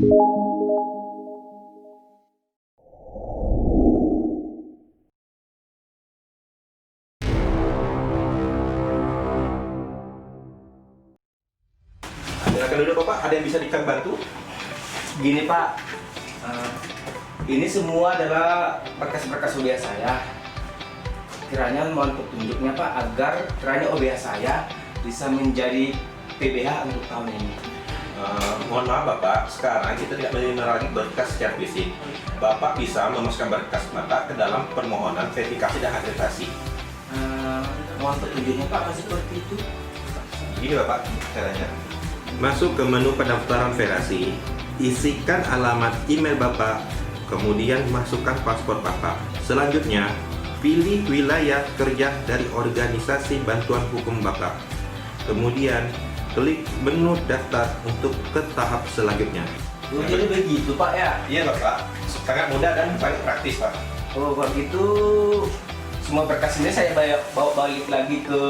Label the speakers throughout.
Speaker 1: Silakan dulu Bapak, ada yang bisa kami bantu?
Speaker 2: Gini Pak, ini semua adalah berkas-berkas OBH saya. Kiranya mohon petunjuknya Pak, agar kiranya OBH saya bisa menjadi PBH untuk tahun ini.
Speaker 1: Mohon maaf Bapak, sekarang kita tidak menerima lagi berkas secara fisik. Bapak bisa memasukkan berkas Bapak ke dalam permohonan verifikasi dan akreditasi.
Speaker 2: Mohon petunjuknya Pak, masih seperti itu.
Speaker 1: Ini Bapak caranya. Masuk ke menu pendaftaran federasi, isikan alamat email Bapak, kemudian masukkan paspor Bapak. Selanjutnya, pilih wilayah kerja dari organisasi bantuan hukum Bapak. Kemudian, klik menu daftar untuk ke tahap selanjutnya.
Speaker 2: Oh, jadi begitu Pak ya?
Speaker 1: Iya Bapak, sangat mudah dan sangat praktis Pak.
Speaker 2: Oh, begitu. Semua berkas ini saya bawa balik lagi ke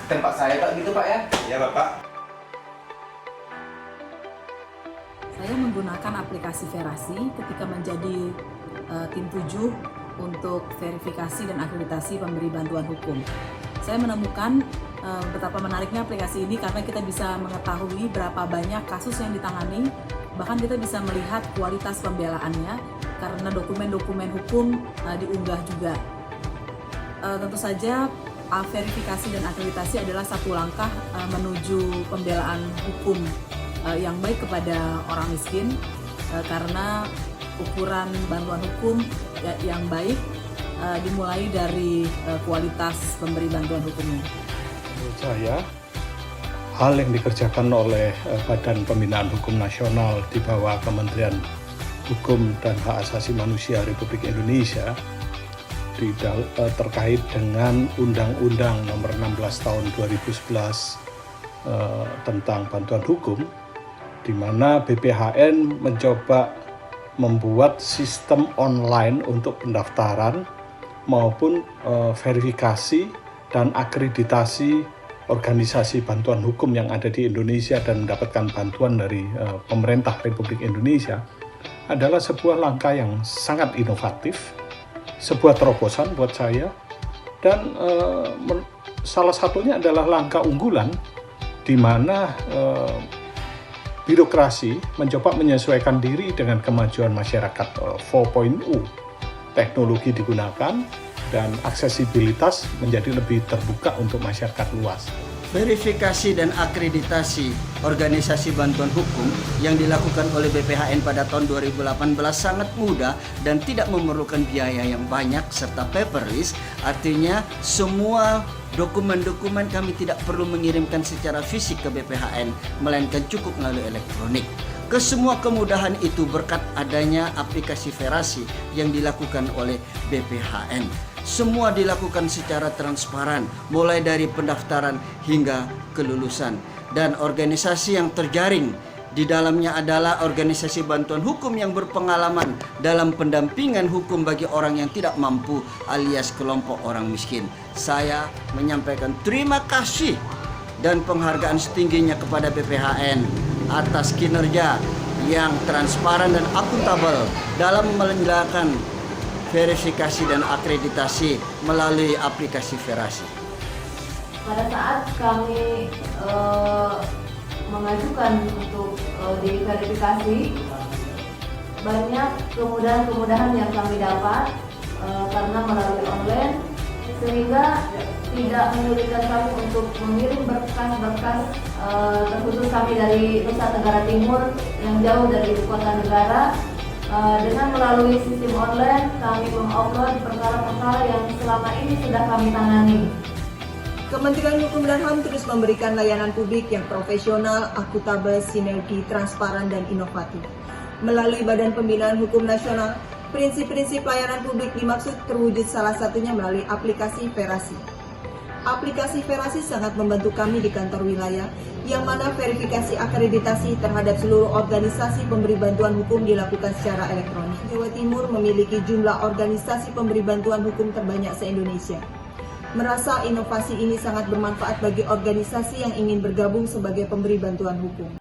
Speaker 2: tempat saya Pak, gitu Pak ya?
Speaker 1: Iya Bapak.
Speaker 3: Saya menggunakan aplikasi Verasi ketika menjadi tim 7 untuk verifikasi dan akreditasi pemberi bantuan hukum. Saya menemukan betapa menariknya aplikasi ini karena kita bisa mengetahui berapa banyak kasus yang ditangani, bahkan kita bisa melihat kualitas pembelaannya karena dokumen-dokumen hukum diunggah juga. Tentu saja verifikasi dan akreditasi adalah satu langkah menuju pembelaan hukum yang baik kepada orang miskin, karena ukuran bantuan hukum yang baik dimulai dari kualitas pemberi bantuan hukumnya.
Speaker 4: Menurut saya, hal yang dikerjakan oleh Badan Pembinaan Hukum Nasional di bawah Kementerian Hukum dan Hak Asasi Manusia Republik Indonesia terkait dengan Undang-Undang Nomor 16 Tahun 2011 tentang bantuan hukum, di mana BPHN mencoba membuat sistem online untuk pendaftaran maupun verifikasi dan akreditasi organisasi bantuan hukum yang ada di Indonesia dan mendapatkan bantuan dari pemerintah Republik Indonesia adalah sebuah langkah yang sangat inovatif, sebuah terobosan buat saya, dan salah satunya adalah langkah unggulan di mana birokrasi mencoba menyesuaikan diri dengan kemajuan masyarakat 4.0. Teknologi digunakan dan aksesibilitas menjadi lebih terbuka untuk masyarakat luas.
Speaker 5: Verifikasi dan akreditasi organisasi bantuan hukum yang dilakukan oleh BPHN pada tahun 2018 sangat mudah dan tidak memerlukan biaya yang banyak serta paperless. Artinya semua dokumen-dokumen kami tidak perlu mengirimkan secara fisik ke BPHN, melainkan cukup melalui elektronik. Kesemua kemudahan itu berkat adanya aplikasi Verasi yang dilakukan oleh BPHN. Semua dilakukan secara transparan, mulai dari pendaftaran hingga kelulusan. Dan organisasi yang terjaring di dalamnya adalah organisasi bantuan hukum yang berpengalaman dalam pendampingan hukum bagi orang yang tidak mampu alias kelompok orang miskin. Saya menyampaikan terima kasih dan penghargaan setingginya kepada BPHN atas kinerja yang transparan dan akuntabel dalam menjalankan verifikasi dan akreditasi melalui aplikasi Verasi.
Speaker 6: Pada saat kami mengajukan untuk diverifikasi, banyak kemudahan-kemudahan yang kami dapat karena melalui online, sehingga tidak menyulitkan kami untuk mengirim berkas-berkas, terkhusus kami dari Nusa Tenggara Timur yang jauh dari ibu kota negara. Dengan melalui sistem online, kami mengupload perkara-perkara yang selama ini sudah kami tangani.
Speaker 7: Kementerian Hukum dan HAM terus memberikan layanan publik yang profesional, akuntabel, sinergi, transparan, dan inovatif. Melalui Badan Pembinaan Hukum Nasional, prinsip-prinsip layanan publik dimaksud terwujud salah satunya melalui aplikasi Verasi. Aplikasi Verasi sangat membantu kami di kantor wilayah, yang mana verifikasi akreditasi terhadap seluruh organisasi pemberi bantuan hukum dilakukan secara elektronik. Jawa Timur memiliki jumlah organisasi pemberi bantuan hukum terbanyak se-Indonesia. Merasa inovasi ini sangat bermanfaat bagi organisasi yang ingin bergabung sebagai pemberi bantuan hukum.